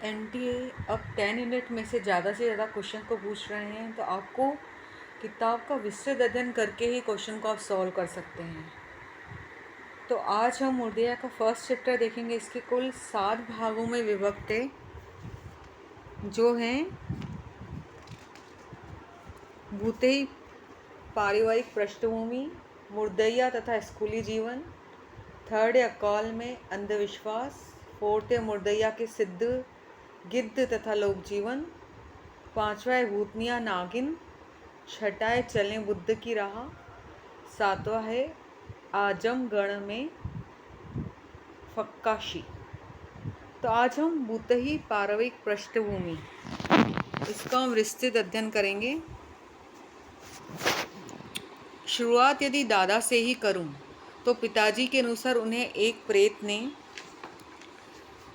NTA अब 10 unit में से ज़्यादा क्वेश्चन को पूछ रहे हैं, तो आपको किताब का विस्तृत अध्ययन करके ही क्वेश्चन को आप सॉल्व कर सकते हैं। तो आज हम उर्दू का फर्स्ट चैप्टर देखेंगे। इसके कुल 7 भागों में विभक्त है, जो हैं भूतेई, पारिवारिक पृष्ठभूमि, मुर्दैया तथा स्कूली जीवन। थर्ड है अकाल में अंधविश्वास। फोर्थ है मुर्दैया के सिद्ध, गिद्ध तथा लोक जीवन। पांचवा है भूतनिया नागिन। छठा है चलें बुद्ध की राह। सातवां है आजमगढ़ में फक्काशी। तो आज हम भूतही पारिवारिक पृष्ठभूमि, इसका हम विस्तृत अध्ययन करेंगे। शुरुआत यदि दादा से ही करूं, तो पिताजी के अनुसार उन्हें एक प्रेत ने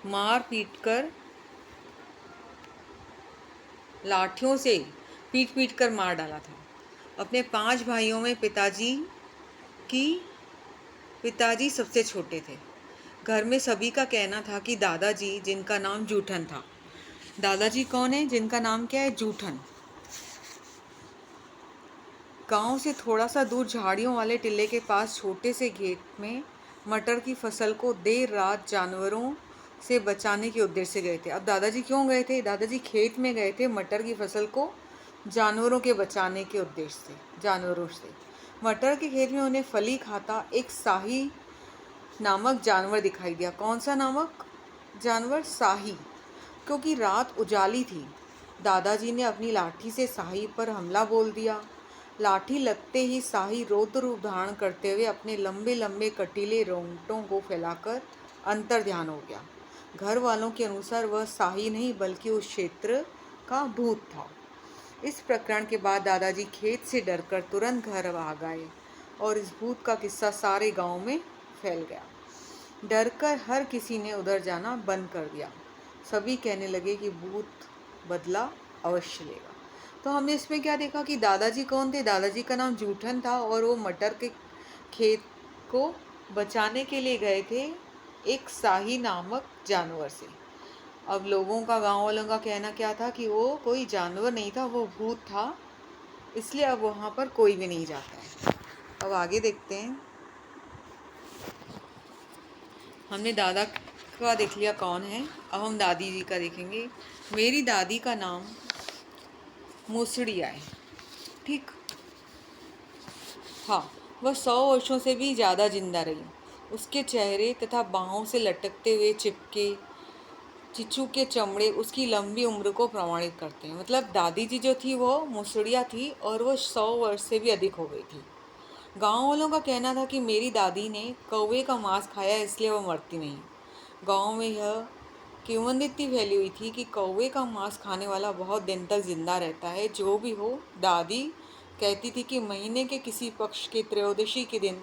मार पीट कर, लाठियों से पीट पीट कर मार डाला था। अपने 5 भाइयों में पिताजी सबसे छोटे थे। घर में सभी का कहना था कि दादाजी, जिनका नाम जूठन था, दादाजी कौन है? जिनका नाम क्या है? जूठन। गांव से थोड़ा सा दूर झाड़ियों वाले टिल्ले के पास छोटे से खेत में मटर की फसल को देर रात जानवरों से बचाने के उद्देश्य से गए थे। अब दादाजी क्यों गए थे? दादाजी खेत में गए थे मटर की फसल को जानवरों के बचाने के उद्देश्य से, जानवरों से। मटर के खेत में उन्हें फली खाता एक शाही नामक जानवर दिखाई दिया। कौन सा नामक जानवर? शाही। क्योंकि रात उजाली थी, दादाजी ने अपनी लाठी से शाही पर हमला बोल दिया। लाठी लगते ही शाही रौद्र रूप धारण करते हुए अपने लंबे लंबे कटीले रोंगटों को फैलाकर अंतर ध्यान हो गया। घर वालों के अनुसार वह शाही नहीं बल्कि उस क्षेत्र का भूत था। इस प्रकरण के बाद दादाजी खेत से डरकर तुरंत घर आ गए और इस भूत का किस्सा सारे गांव में फैल गया। डरकर हर किसी ने उधर जाना बंद कर दिया। सभी कहने लगे कि भूत बदला अवश्य लेगा। तो हमने इसमें क्या देखा कि दादाजी कौन थे? दादाजी का नाम जूठन था और वो मटर के खेत को बचाने के लिए गए थे एक शाही नामक जानवर से। अब लोगों का, गांव वालों का कहना क्या था कि वो कोई जानवर नहीं था, वो भूत था, इसलिए अब वहाँ पर कोई भी नहीं जाता है। अब आगे देखते हैं। हमने दादा का देख लिया कौन है, अब हम दादी जी का देखेंगे। मेरी दादी का नाम मुसड़िया है। ठीक, हाँ, वह 100 वर्षों से भी ज़्यादा जिंदा रही। उसके चेहरे तथा बाहों से लटकते हुए चिच्चू के चमड़े उसकी लंबी उम्र को प्रमाणित करते हैं। मतलब दादी जी जो थी वो मुसड़िया थी और वो 100 वर्ष से भी अधिक हो गई थी। गांव वालों का कहना था कि मेरी दादी ने कौवे का मांस खाया, इसलिए वह मरती नहीं। गांव में यह किंवदंती फैली हुई थी कि कौवे का मांस खाने वाला बहुत दिन तक जिंदा रहता है। जो भी हो, दादी कहती थी कि महीने के किसी पक्ष के त्रयोदशी के दिन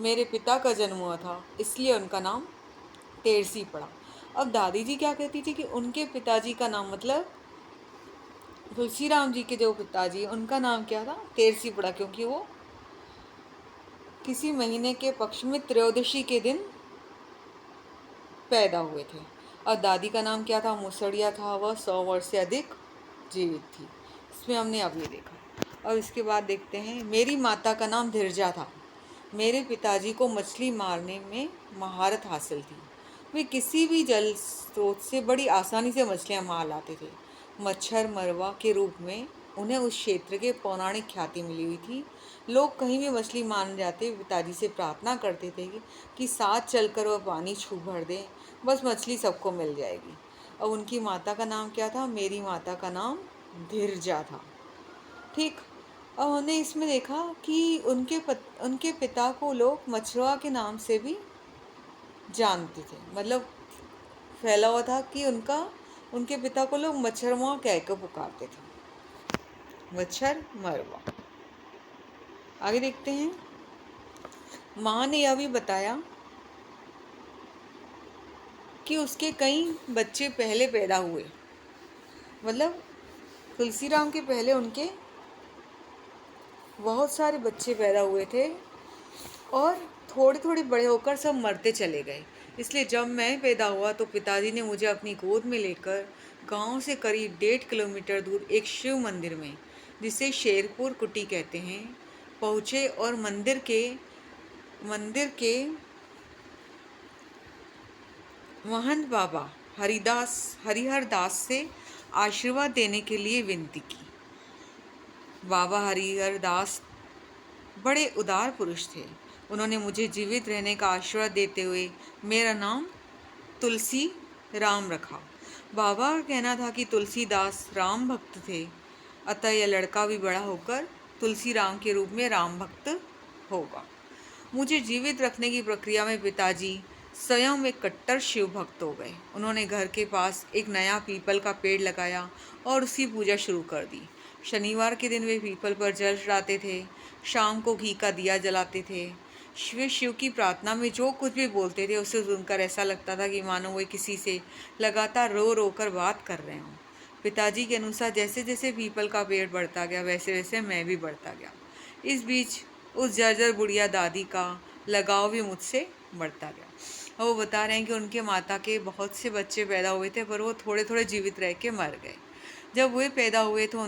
मेरे पिता का जन्म हुआ था, इसलिए उनका नाम तेरसी पड़ा। अब दादी जी क्या कहती थी कि उनके पिताजी का नाम, मतलब तुलसीराम जी के जो पिताजी, उनका नाम क्या था? तेरसी पड़ा, क्योंकि वो किसी महीने के पक्ष में त्रयोदशी के दिन पैदा हुए थे। और दादी का नाम क्या था? मुसड़िया था। वह 100 वर्ष से अधिक जीवित थी। इसमें हमने अब ये देखा। और इसके बाद देखते हैं। मेरी माता का नाम धीरजा था। मेरे पिताजी को मछली मारने में महारत हासिल थी। वे किसी भी जल स्रोत से बड़ी आसानी से मछलियां मार लाते थे। मच्छर मरवा के रूप में उन्हें उस क्षेत्र के पौराणिक ख्याति मिली हुई थी। लोग कहीं भी मछली मारने जाते पिताजी से प्रार्थना करते थे कि साथ चलकर वह पानी छू भर दें, बस मछली सबको मिल जाएगी। अब उनकी माता का नाम क्या था? मेरी माता का नाम धीरजा था। ठीक, अब हमने इसमें देखा कि उनके पिता को लोग मछुआ के नाम से भी जानते थे। मतलब फैला हुआ था कि उनके पिता को लोग मच्छरवा कहकर पुकारते थे। मच्छर मरवा। आगे देखते हैं। माँ ने यह भी बताया कि उसके कई बच्चे पहले पैदा हुए। मतलब तुलसीराम के पहले उनके बहुत सारे बच्चे पैदा हुए थे और थोड़े थोड़े बड़े होकर सब मरते चले गए। इसलिए जब मैं पैदा हुआ तो पिताजी ने मुझे अपनी गोद में लेकर गांव से करीब 1.5 किलोमीटर दूर एक शिव मंदिर में, जिसे शेरपुर कुटी कहते हैं, पहुँचे और मंदिर के महंत बाबा हरिहर दास से आशीर्वाद देने के लिए विनती की। बाबा हरिहर दास बड़े उदार पुरुष थे। उन्होंने मुझे जीवित रहने का आशीर्वाद देते हुए मेरा नाम तुलसी राम रखा। बाबा का कहना था कि तुलसीदास राम भक्त थे, अतः यह लड़का भी बड़ा होकर तुलसी राम के रूप में राम भक्त होगा। मुझे जीवित रखने की प्रक्रिया में पिताजी स्वयं एक कट्टर शिव भक्त हो गए। उन्होंने घर के पास एक नया पीपल का पेड़ लगाया और उसकी पूजा शुरू कर दी। शनिवार के दिन वे पीपल पर जल चढ़ाते थे, शाम को घी का दिया जलाते थे। वे शिव की प्रार्थना में जो कुछ भी बोलते थे उसे सुनकर ऐसा लगता था कि मानो वे किसी से लगातार रो रो कर बात कर रहे हों। पिताजी के अनुसार जैसे जैसे पीपल का पेड़ बढ़ता गया वैसे वैसे मैं भी बढ़ता गया। इस बीच उस जर्जर बुढ़िया दादी का लगाव भी मुझसे बढ़ता गया। और वो बता रहे हैं कि उनके माता के बहुत से बच्चे पैदा हुए थे, पर वो थोड़े थोड़े जीवित रह के मर गए। जब वे पैदा हुए तो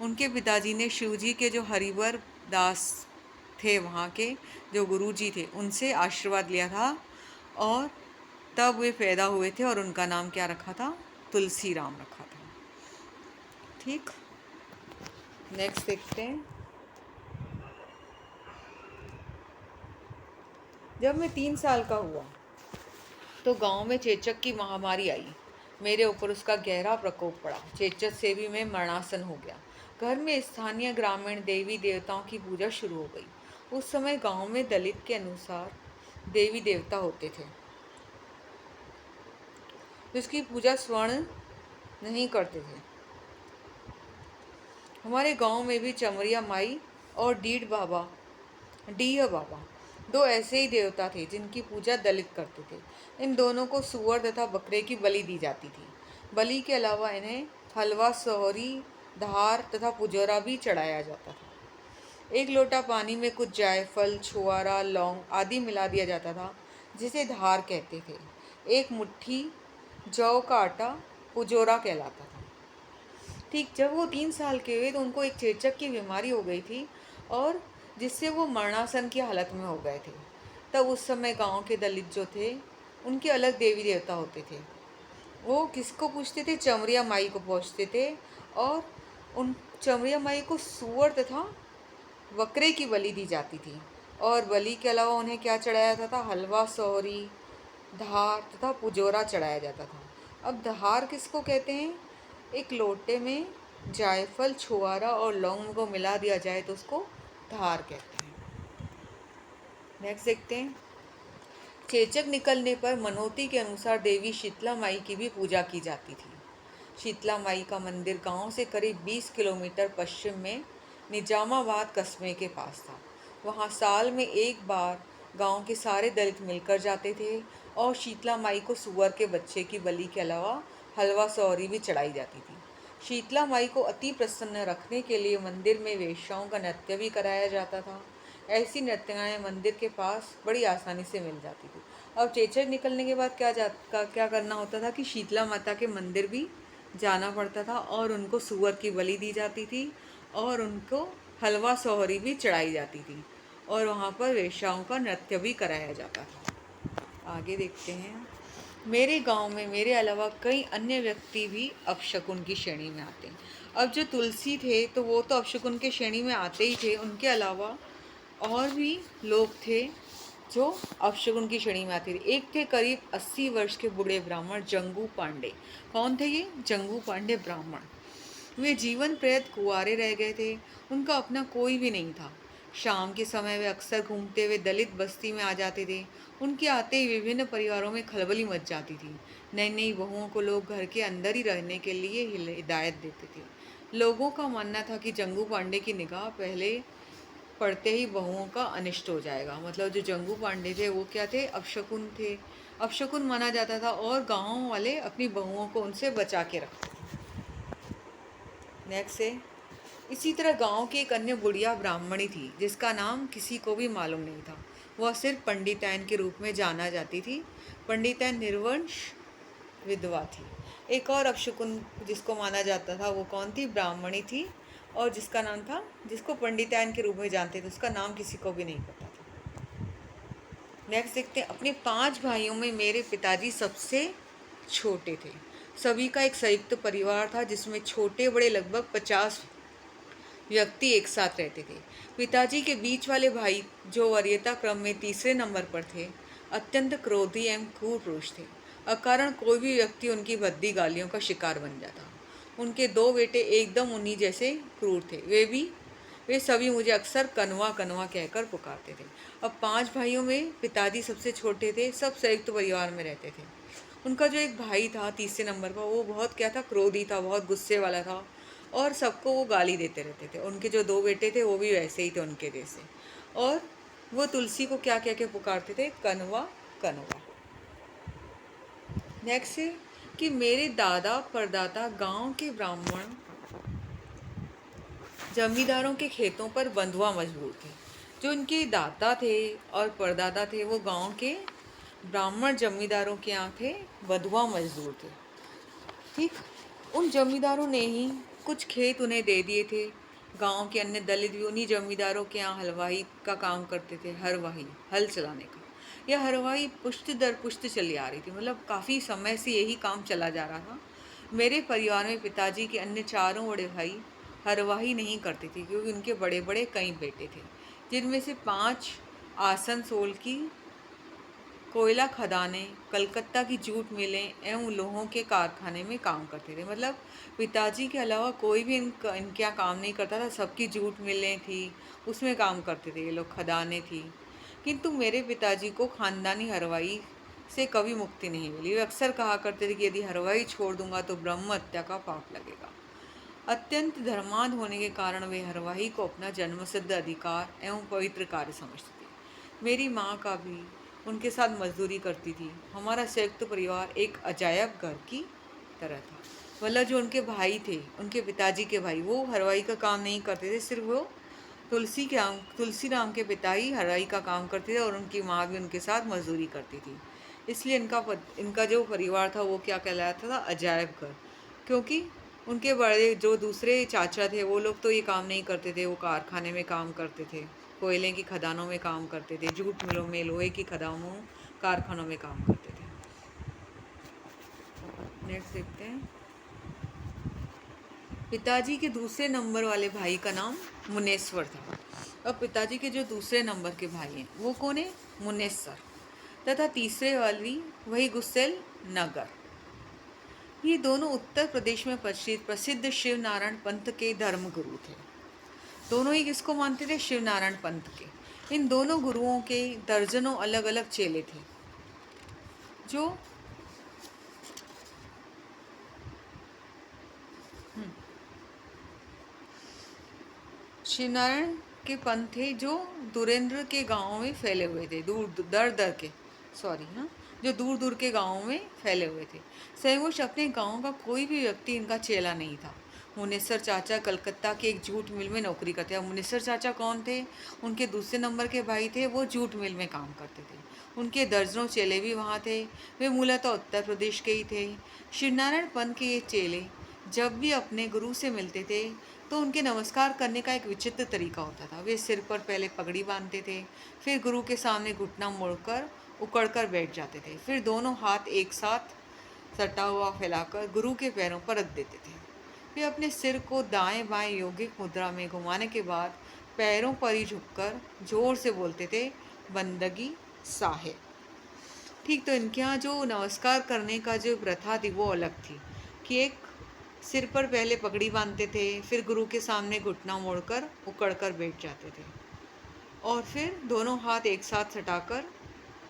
उनके पिताजी ने शिवजी के जो हरिवर दास थे, वहाँ के जो गुरुजी थे, उनसे आशीर्वाद लिया था और तब वे पैदा हुए थे और उनका नाम क्या रखा था? तुलसी राम रखा था। ठीक, नेक्स्ट देखते हैं। जब मैं 3 साल का हुआ तो गांव में चेचक की महामारी आई। मेरे ऊपर उसका गहरा प्रकोप पड़ा। चेचक से भी मैं मरणासन हो गया। घर में स्थानीय ग्रामीण देवी देवताओं की पूजा शुरू हो गई। उस समय गांव में दलित के अनुसार देवी देवता होते थे, जिसकी पूजा स्वर्ण नहीं करते थे। हमारे गांव में भी चमरिया माई और डीह बाबा दो ऐसे ही देवता थे जिनकी पूजा दलित करते थे। इन दोनों को सूअर तथा बकरे की बलि दी जाती थी। बलि के अलावा इन्हें हलवा, सोहरी, धार तथा पुजोरा भी चढ़ाया जाता था। 1 लोटा पानी में कुछ जायफल, छुआरा, लौंग आदि मिला दिया जाता था, जिसे धार कहते थे। 1 मुट्ठी जौ का आटा पुजोरा कहलाता था। ठीक, जब वो 3 साल के हुए तो उनको एक चेचक की बीमारी हो गई थी और जिससे वो मरणासन की हालत में हो गए थे। तब उस समय गांव के दलित जो थे, उनके अलग देवी देवता होते थे। वो किसको पूछते थे? चमरिया माई को पूछते थे और उन चमरिया माई को सूअर तथा बकरे की बलि दी जाती थी। और बलि के अलावा उन्हें क्या चढ़ाया जाता था? हलवा, सोहरी, धार तथा पुजोरा चढ़ाया जाता था। अब धार किसको कहते हैं? एक लोटे में जायफल, छुआरा और लौंग को मिला दिया जाए तो उसको धार कहते हैं। नेक्स्ट देखते हैं। चेचक निकलने पर मनोती के अनुसार देवी शीतला माई की भी पूजा की जाती थी। शीतला माई का मंदिर गांव से करीब 20 किलोमीटर पश्चिम में निजामाबाद कस्बे के पास था। वहां साल में एक बार गांव के सारे दलित मिलकर जाते थे और शीतला माई को सूअर के बच्चे की बलि के अलावा हलवा, सौरी भी चढ़ाई जाती थी। शीतला माई को अति प्रसन्न रखने के लिए मंदिर में वेश्याओं का नृत्य भी कराया जाता था। ऐसी नृत्यांगाएँ मंदिर के पास बड़ी आसानी से मिल जाती थी। अब चेचक निकलने के बाद क्या करना होता था कि शीतला माता के मंदिर भी जाना पड़ता था और उनको सूअर की बलि दी जाती थी और उनको हलवा, सोहरी भी चढ़ाई जाती थी और वहाँ पर वेश्याओं का नृत्य भी कराया जाता था। आगे देखते हैं। मेरे गांव में मेरे अलावा कई अन्य व्यक्ति भी अपशकुन की श्रेणी में आते हैं। अब जो तुलसी थे तो वो तो अपशकुन की श्रेणी में आते ही थे, उनके अलावा और भी लोग थे जो अपशकुन की श्रेणी में आते थे। एक थे करीब 80 वर्ष के बूढ़े ब्राह्मण जंगू पांडे। कौन थे ये? जंगू पांडे ब्राह्मण। वे जीवन प्रयत कुंवारे रह गए थे। उनका अपना कोई भी नहीं था। शाम के समय वे अक्सर घूमते हुए दलित बस्ती में आ जाते थे। उनके आते ही विभिन्न परिवारों में खलबली मच जाती थी। नई नई बहुओं को लोग घर के अंदर ही रहने के लिए हिदायत देते थे। लोगों का मानना था कि जंगू पांडे की निगाह पहले पढ़ते ही बहुओं का अनिष्ट हो जाएगा। मतलब जो जंगू पांडे थे वो क्या थे? अपशकुन थे। अपशकुन माना जाता था और गांव वाले अपनी बहुओं को उनसे बचा के रखते थे। नेक्स्ट है। इसी तरह गांव की एक अन्य बुढ़िया ब्राह्मणी थी जिसका नाम किसी को भी मालूम नहीं था। वह सिर्फ पंडिताइन के रूप में जाना जाती थी। पंडिताइन निर्वंश विधवा थी। एक और अपशकुन जिसको माना जाता था वो कौन थी? ब्राह्मणी थी, और जिसका नाम था, जिसको पंडिताइन के रूप में जानते थे, उसका नाम किसी को भी नहीं पता था। नेक्स्ट देखते हैं, अपने 5 भाइयों में मेरे पिताजी सबसे छोटे थे। सभी का एक संयुक्त परिवार था जिसमें छोटे बड़े लगभग 50 व्यक्ति एक साथ रहते थे। पिताजी के बीच वाले भाई, जो वरीयता क्रम में तीसरे नंबर पर थे, अत्यंत क्रोधी एवं क्रूर पुरुष थे। अकारण कोई भी व्यक्ति उनकी भद्दी गालियों का शिकार बन जाता। उनके 2 बेटे एकदम उन्हीं जैसे क्रूर थे। वे सभी मुझे अक्सर कनवा कनवा कहकर पुकारते थे। अब 5 भाइयों में पिताजी सबसे छोटे थे, सब संयुक्त परिवार में रहते थे। उनका जो एक भाई था तीसरे नंबर पर, वो बहुत क्या था, क्रोधी था, बहुत गुस्से वाला था, और सबको वो गाली देते रहते थे। उनके जो 2 बेटे थे वो भी वैसे ही थे उनके जैसे, और वो तुलसी को क्या कह के पुकारते थे? कनवा कनवा। नेक्स्ट है कि मेरे दादा परदादा गांव के ब्राह्मण जमींदारों के खेतों पर बंधुआ मजबूर थे। जो उनके दादा थे और परदादा थे वो गांव के ब्राह्मण जमींदारों के यहाँ थे, बंधुआ मजदूर थे। ठीक, उन जमींदारों ने ही कुछ खेत उन्हें दे दिए थे। गांव के अन्य दलित भी उन्हीं जमींदारों के यहाँ हलवाई का काम करते थे, हरवाही, हल चलाने का। यह हरवाही पुश्त दर पुश्त चली आ रही थी, मतलब काफ़ी समय से यही काम चला जा रहा था। मेरे परिवार में पिताजी के अन्य चारों बड़े भाई हरवाही नहीं करते थे, क्योंकि उनके बड़े बड़े कई बेटे थे, जिनमें से 5 आसनसोल की कोयला खदानें, कलकत्ता की जूट मिलें एवं लोहों के कारखाने में काम करते थे। मतलब पिताजी के अलावा कोई भी इनके यहाँ काम नहीं करता था, सबकी जूट मिलें थी, उसमें काम करते थे ये लोग, खदानें थी। किंतु मेरे पिताजी को खानदानी हरवाई से कभी मुक्ति नहीं मिली। वे अक्सर कहा करते थे कि यदि हरवाई छोड़ दूंगा तो ब्रह्म हत्या का पाप लगेगा। अत्यंत धर्मांध होने के कारण वे हरवाही को अपना जन्मसिद्ध अधिकार एवं पवित्र कार्य समझते थे। मेरी माँ का भी उनके साथ मजदूरी करती थी। हमारा संयुक्त परिवार एक अजायब घर की तरह था। मतलब जो उनके भाई थे, उनके पिताजी के भाई, वो हरवाही का काम नहीं करते थे, सिर्फ वो तुलसी राम के पिता ही हरवाही का काम करते थे, और उनकी माँ भी उनके साथ मजदूरी करती थी। इसलिए इनका जो परिवार था वो क्या कहलाता था? अजायब घर। क्योंकि उनके बड़े जो दूसरे चाचा थे वो लोग तो ये काम नहीं करते थे, वो कारखाने में काम करते थे, कोयले की खदानों में काम करते थे, जूट मिलों में, लोहे की खदानों, कारखानों में काम करते थे। नेक्स्ट देखते हैं, पिताजी के दूसरे नंबर वाले भाई का नाम मुनेश्वर था। अब पिताजी के जो दूसरे नंबर के भाई हैं वो कौन है? मुनेश्वर। तथा तीसरे वाली वही गुस्सेल नगर। ये दोनों उत्तर प्रदेश में प्रसिद्ध शिव नारायण पंथ के धर्मगुरु थे। दोनों ही किसको मानते थे? शिव नारायण पंथ के। इन दोनों गुरुओं के दर्जनों अलग अलग चेले थे, जो शिवनारायण के पंथ थे, जो दुरेंद्र के गांवों में फैले हुए थे, जो दूर दूर के गांवों में फैले हुए थे। संयोगवश अपने गांव का कोई भी व्यक्ति इनका चेला नहीं था। मुनेश्वर चाचा कलकत्ता के एक जूट मिल में नौकरी करते हैं। मुनेश्वर चाचा कौन थे? उनके दूसरे नंबर के भाई थे, वो जूट मिल में काम करते थे। उनके दर्जनों चेले भी वहाँ थे। वे मूलतः उत्तर प्रदेश के ही थे। शिवनारायण पंथ के ये चेले जब भी अपने गुरु से मिलते थे तो उनके नमस्कार करने का एक विचित्र तरीका होता था। वे सिर पर पहले पगड़ी बांधते थे, फिर गुरु के सामने घुटना मोड़कर उकड़कर बैठ जाते थे, फिर दोनों हाथ एक साथ सटा हुआ फैलाकर गुरु के पैरों पर रख देते थे। वे अपने सिर को दाएं बाएं योगिक मुद्रा में घुमाने के बाद पैरों पर ही झुककर जोर से बोलते थे, बंदगी साहेब। ठीक, तो इनके यहाँ जो नमस्कार करने का जो प्रथा थी वो अलग थी, कि एक सिर पर पहले पगड़ी बांधते थे, फिर गुरु के सामने घुटना मोड़कर उकड़कर बैठ जाते थे, और फिर दोनों हाथ एक साथ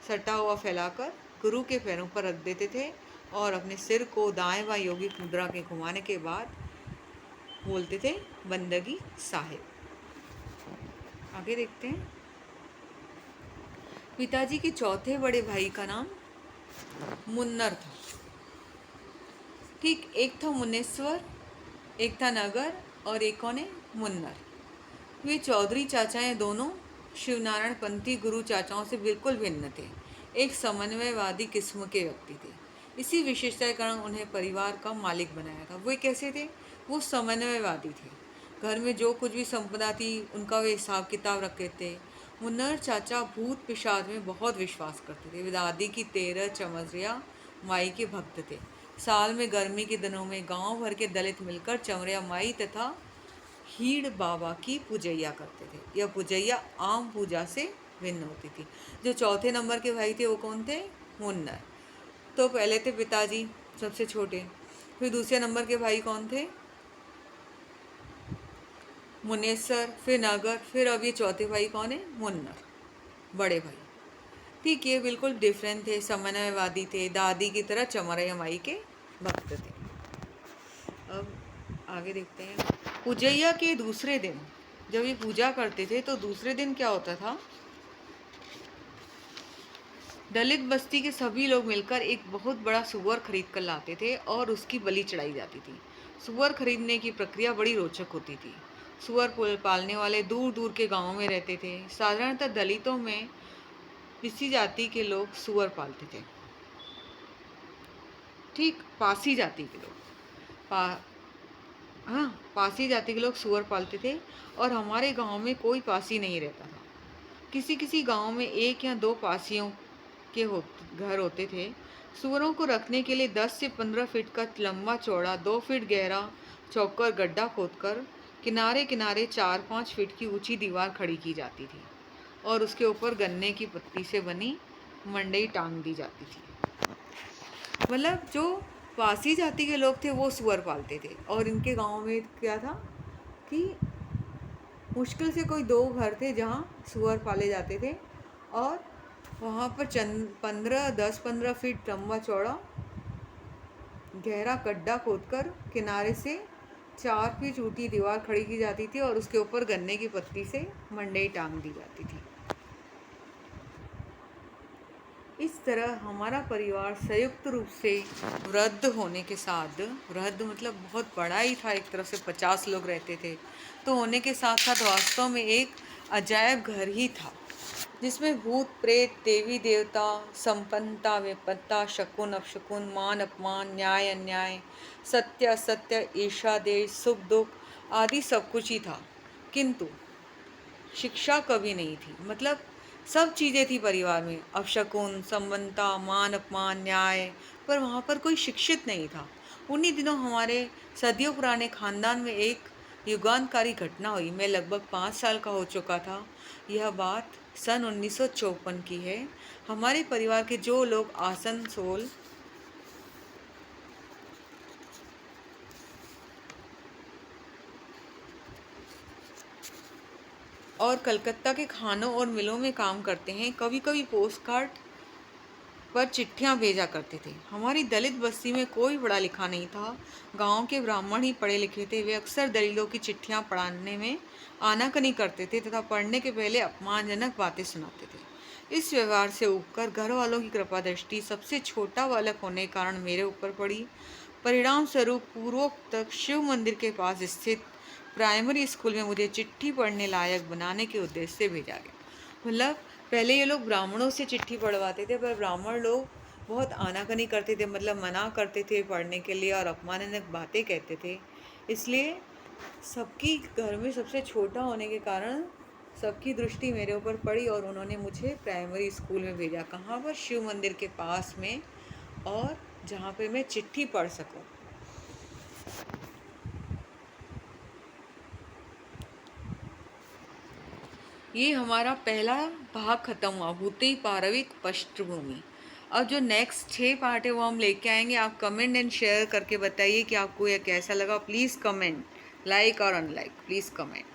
सटा हुआ फैलाकर गुरु के पैरों पर रख देते थे, और अपने सिर को दाएं बाएं योगिक मुद्रा के घुमाने के बाद बोलते थे, बंदगी साहिब। आगे देखते हैं, पिताजी के चौथे बड़े भाई का नाम मुन्नर था। ठीक, एक था मुनेश्वर, एक था नगर, और एक कौन है? मुन्नर। वे चौधरी चाचाएं दोनों शिवनारायण पंथी गुरु चाचाओं से बिल्कुल भिन्न थे। एक समन्वयवादी किस्म के व्यक्ति थे। इसी विशेषता के कारण उन्हें परिवार का मालिक बनाया था। वो कैसे थे? वो समन्वयवादी थे। घर में जो कुछ भी संपदा थी उनका वे हिसाब किताब रखते थे। मुन्नर चाचा भूत पिशाच में बहुत विश्वास करते थे। दादी की 13 चमरिया माई के भक्त थे। साल में गर्मी के दिनों में गांव भर के दलित मिलकर चमरिया माई तथा हीड़ बाबा की पूजैया करते थे। यह पूजैया आम पूजा से भिन्न होती थी। जो चौथे नंबर के भाई थे वो कौन थे? मुन्नर। तो पहले थे पिताजी सबसे छोटे, फिर दूसरे नंबर के भाई कौन थे? मुनेसर, फिर नगर, फिर अब ये चौथे भाई कौन है? मुन्नर, बड़े भाई। ठीक, ये बिल्कुल डिफरेंट थे, समन्वयवादी थे, दादी की तरह चमरिया माई के भक्त थे। अब आगे देखते हैं। पूजैया के दूसरे दिन जब ये पूजा करते थे तो दूसरे दिन क्या होता था? दलित बस्ती के सभी लोग मिलकर एक बहुत बड़ा सुअर खरीद कर लाते थे और उसकी बलि चढ़ाई जाती थी। सुअर खरीदने की प्रक्रिया बड़ी रोचक होती थी। सुअर पालने वाले दूर दूर के गांवों में रहते थे। साधारणतः दलितों में पिसी जाति के लोग सुअर पालते थे। ठीक, पासी जाति के लोग हाँ, पासी जाति के लोग सुअर पालते थे और हमारे गांव में कोई पासी नहीं रहता था। किसी किसी गांव में 1 या 2 पासियों के घर होते थे। सुअरों को रखने के लिए 10 से 15 फीट का लंबा चौड़ा 2 फीट गहरा चौकर गड्ढा खोदकर किनारे किनारे 4-5 फीट की ऊंची दीवार खड़ी की जाती थी और उसके ऊपर गन्ने की पत्ती से बनी मंडई टांग दी जाती थी। मतलब जो पासी जाति के लोग थे वो सुअर पालते थे और इनके गांव में क्या था कि मुश्किल से कोई 2 घर थे जहाँ सुअर पाले जाते थे और वहाँ पर 10-15 फीट लंबा चौड़ा गहरा गड्ढा खोदकर किनारे से 4 फीट ऊंची दीवार खड़ी की जाती थी और उसके ऊपर गन्ने की पत्ती से मंडई टांग दी जाती थी। इस तरह हमारा परिवार संयुक्त रूप से वृद्ध होने के साथ, वृद्ध मतलब बहुत बड़ा ही था, एक तरफ से 50 लोग रहते थे, तो होने के साथ साथ वास्तव में एक अजायब घर ही था जिसमें भूत प्रेत, देवी देवता, संपन्नता विपन्नता, शकुन अपशकुन, मान अपमान, न्याय अन्याय, सत्य असत्य, ईर्षा देश, सुख दुख आदि सब कुछ ही था। किंतु शिक्षा कभी नहीं थी। मतलब सब चीज़ें थी परिवार में, अपशकुन, संबंधता, मान अपमान, न्याय, पर वहाँ पर कोई शिक्षित नहीं था। उन्हीं दिनों हमारे सदियों पुराने खानदान में एक युगांतकारी घटना हुई। मैं लगभग 5 साल का हो चुका था। यह बात सन 1954 की है। हमारे परिवार के जो लोग आसनसोल और कलकत्ता के खानों और मिलों में काम करते हैं, कभी कभी पोस्ट कार्ड पर चिट्ठियां भेजा करते थे। हमारी दलित बस्ती में कोई पढ़ा लिखा नहीं था। गांव के ब्राह्मण ही पढ़े लिखे थे। वे अक्सर दलितों की चिट्ठियां पढ़ाने में आनाकानी करते थे तथा पढ़ने के पहले अपमानजनक बातें सुनाते थे। इस व्यवहार से उबकर घर वालों की कृपा दृष्टि सबसे छोटा बालक होने के कारण मेरे ऊपर पड़ी। परिणाम स्वरूप पूर्वोक्त शिव मंदिर के पास स्थित प्राइमरी स्कूल में मुझे चिट्ठी पढ़ने लायक बनाने के उद्देश्य से भेजा गया। मतलब पहले ये लोग ब्राह्मणों से चिट्ठी पढ़वाते थे, पर ब्राह्मण लोग बहुत आनाकानी करते थे, मतलब मना करते थे पढ़ने के लिए और अपमानजनक बातें कहते थे। इसलिए सबकी घर में सबसे छोटा होने के कारण सबकी दृष्टि मेरे ऊपर पड़ी और उन्होंने मुझे प्राइमरी स्कूल में भेजा। कहाँ पर? शिव मंदिर के पास में, और जहाँ पे मैं चिट्ठी पढ़ सकूँ। ये हमारा पहला भाग खत्म हुआ, भूति पारविक पृष्ठभूमि। अब जो नेक्स्ट 6 पार्ट है वो हम लेके आएंगे। आप कमेंट एंड शेयर करके बताइए कि आपको यह कैसा लगा। प्लीज़ कमेंट, लाइक और अनलाइक, प्लीज़ कमेंट।